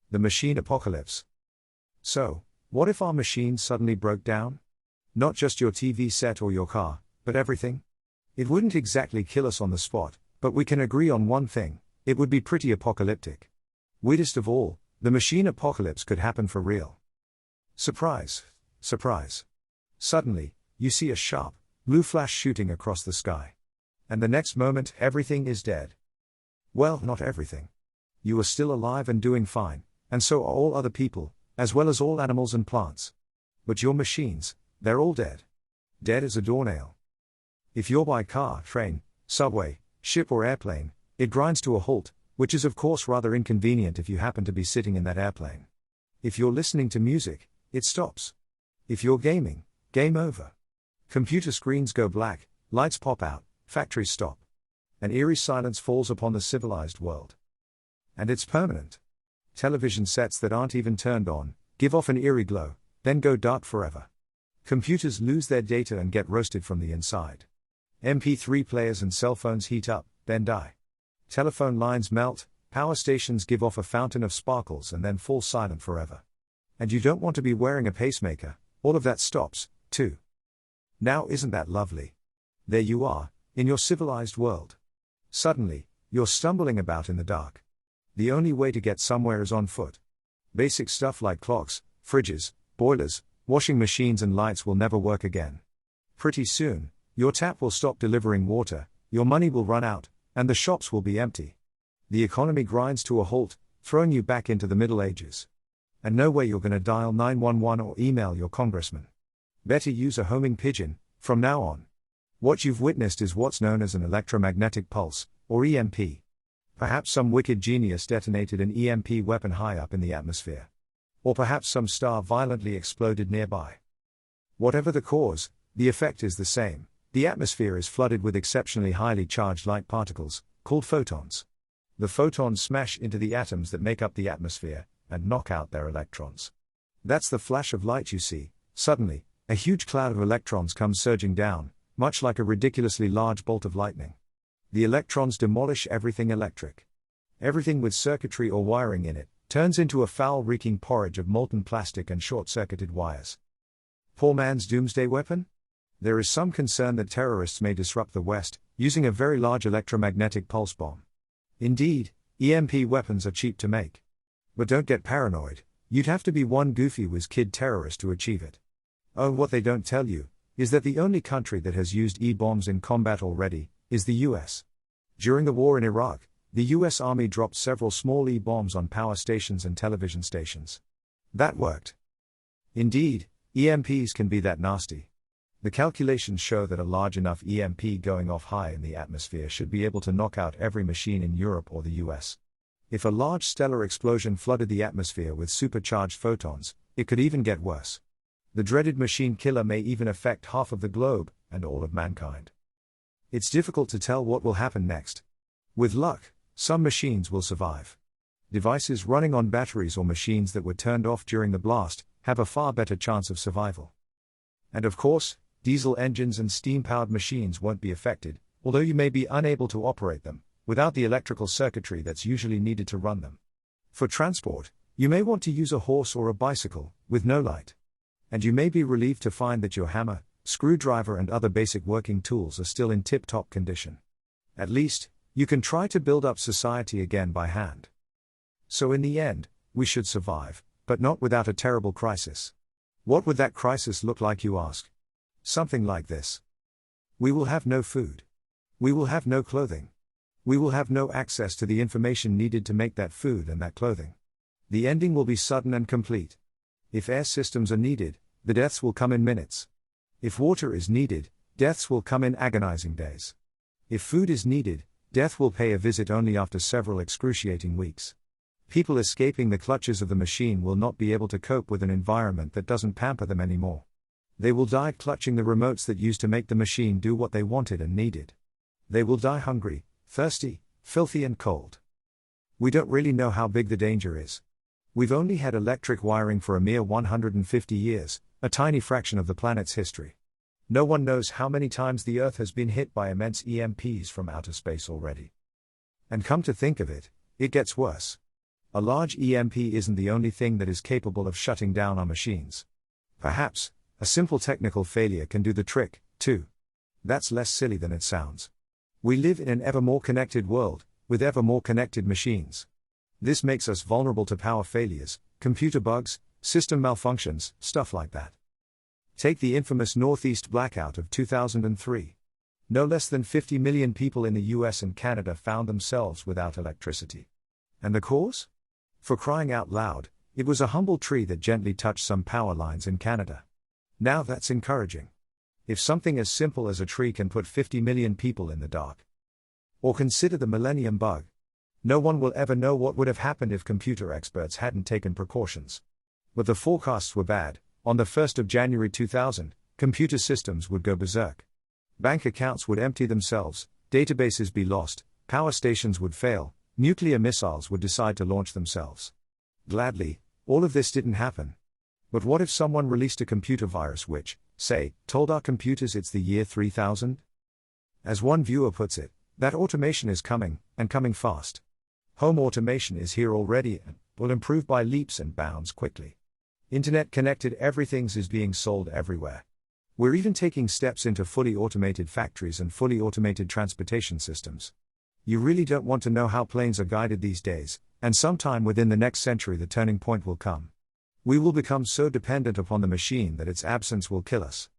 The machine apocalypse. So, what if our machines suddenly broke down? Not just your TV set or your car, but everything? It wouldn't exactly kill us on the spot, but we can agree on one thing: it would be pretty apocalyptic. Weirdest of all, the machine apocalypse could happen for real. Surprise, surprise. Suddenly, you see a sharp, blue flash shooting across the sky. And the next moment, everything is dead. Well, not everything. You are still alive and doing fine, and so are all other people, as well as all animals and plants. But your machines, they're all dead. Dead as a doornail. If you're by car, train, subway, ship or airplane, it grinds to a halt, which is of course rather inconvenient if you happen to be sitting in that airplane. If you're listening to music, it stops. If you're gaming, game over. Computer screens go black, lights pop out, factories stop. An eerie silence falls upon the civilized world. And it's permanent. Television sets that aren't even turned on give off an eerie glow, then go dark forever. Computers lose their data and get roasted from the inside. MP3 players and cell phones heat up, then die. Telephone lines melt, power stations give off a fountain of sparkles and then fall silent forever. And you don't want to be wearing a pacemaker, all of that stops, too. Now isn't that lovely? There you are, in your civilized world. Suddenly, you're stumbling about in the dark. The only way to get somewhere is on foot. Basic stuff like clocks, fridges, boilers, washing machines and lights will never work again. Pretty soon, your tap will stop delivering water, your money will run out, and the shops will be empty. The economy grinds to a halt, throwing you back into the Middle Ages. And no way you're gonna dial 911 or email your congressman. Better use a homing pigeon, from now on. What you've witnessed is what's known as an electromagnetic pulse, or EMP. Perhaps some wicked genius detonated an EMP weapon high up in the atmosphere. Or perhaps some star violently exploded nearby. Whatever the cause, the effect is the same. The atmosphere is flooded with exceptionally highly charged light particles, called photons. The photons smash into the atoms that make up the atmosphere, and knock out their electrons. That's the flash of light you see. Suddenly, a huge cloud of electrons comes surging down, much like a ridiculously large bolt of lightning. The electrons demolish everything electric. Everything with circuitry or wiring in it turns into a foul-reeking porridge of molten plastic and short-circuited wires. Poor man's doomsday weapon? There is some concern that terrorists may disrupt the West, using a very large electromagnetic pulse bomb. Indeed, EMP weapons are cheap to make. But don't get paranoid, you'd have to be one goofy whiz-kid terrorist to achieve it. Oh, what they don't tell you is that the only country that has used E-bombs in combat already is the US. During the war in Iraq, the US Army dropped several small E-bombs on power stations and television stations. That worked. Indeed, EMPs can be that nasty. The calculations show that a large enough EMP going off high in the atmosphere should be able to knock out every machine in Europe or the US. If a large stellar explosion flooded the atmosphere with supercharged photons, it could even get worse. The dreaded machine killer may even affect half of the globe, and all of mankind. It's difficult to tell what will happen next. With luck, some machines will survive. Devices running on batteries or machines that were turned off during the blast have a far better chance of survival. And of course, diesel engines and steam-powered machines won't be affected, although you may be unable to operate them, without the electrical circuitry that's usually needed to run them. For transport, you may want to use a horse or a bicycle, with no light. And you may be relieved to find that your hammer, screwdriver and other basic working tools are still in tip-top condition. At least, you can try to build up society again by hand. So in the end, we should survive, but not without a terrible crisis. What would that crisis look like, you ask? Something like this. We will have no food. We will have no clothing. We will have no access to the information needed to make that food and that clothing. The ending will be sudden and complete. If air systems are needed, the deaths will come in minutes. If water is needed, deaths will come in agonizing days. If food is needed, death will pay a visit only after several excruciating weeks. People escaping the clutches of the machine will not be able to cope with an environment that doesn't pamper them anymore. They will die clutching the remotes that used to make the machine do what they wanted and needed. They will die hungry, thirsty, filthy and cold. We don't really know how big the danger is. We've only had electric wiring for a mere 150 years, a tiny fraction of the planet's history. No one knows how many times the Earth has been hit by immense EMPs from outer space already. And come to think of it, it gets worse. A large EMP isn't the only thing that is capable of shutting down our machines. Perhaps, a simple technical failure can do the trick, too. That's less silly than it sounds. We live in an ever more connected world, with ever more connected machines. This makes us vulnerable to power failures, computer bugs, system malfunctions, stuff like that. Take the infamous Northeast blackout of 2003. No less than 50 million people in the US and Canada found themselves without electricity. And the cause? For crying out loud, it was a humble tree that gently touched some power lines in Canada. Now that's encouraging. If something as simple as a tree can put 50 million people in the dark. Or consider the Millennium Bug. No one will ever know what would have happened if computer experts hadn't taken precautions. But the forecasts were bad. On the 1st of January 2000, computer systems would go berserk. Bank accounts would empty themselves, databases be lost, power stations would fail, nuclear missiles would decide to launch themselves. Gladly, all of this didn't happen. But what if someone released a computer virus which, say, told our computers it's the year 3000? As one viewer puts it, that automation is coming, and coming fast. Home automation is here already and will improve by leaps and bounds quickly. Internet-connected everything's is being sold everywhere. We're even taking steps into fully automated factories and fully automated transportation systems. You really don't want to know how planes are guided these days, and sometime within the next century the turning point will come. We will become so dependent upon the machine that its absence will kill us.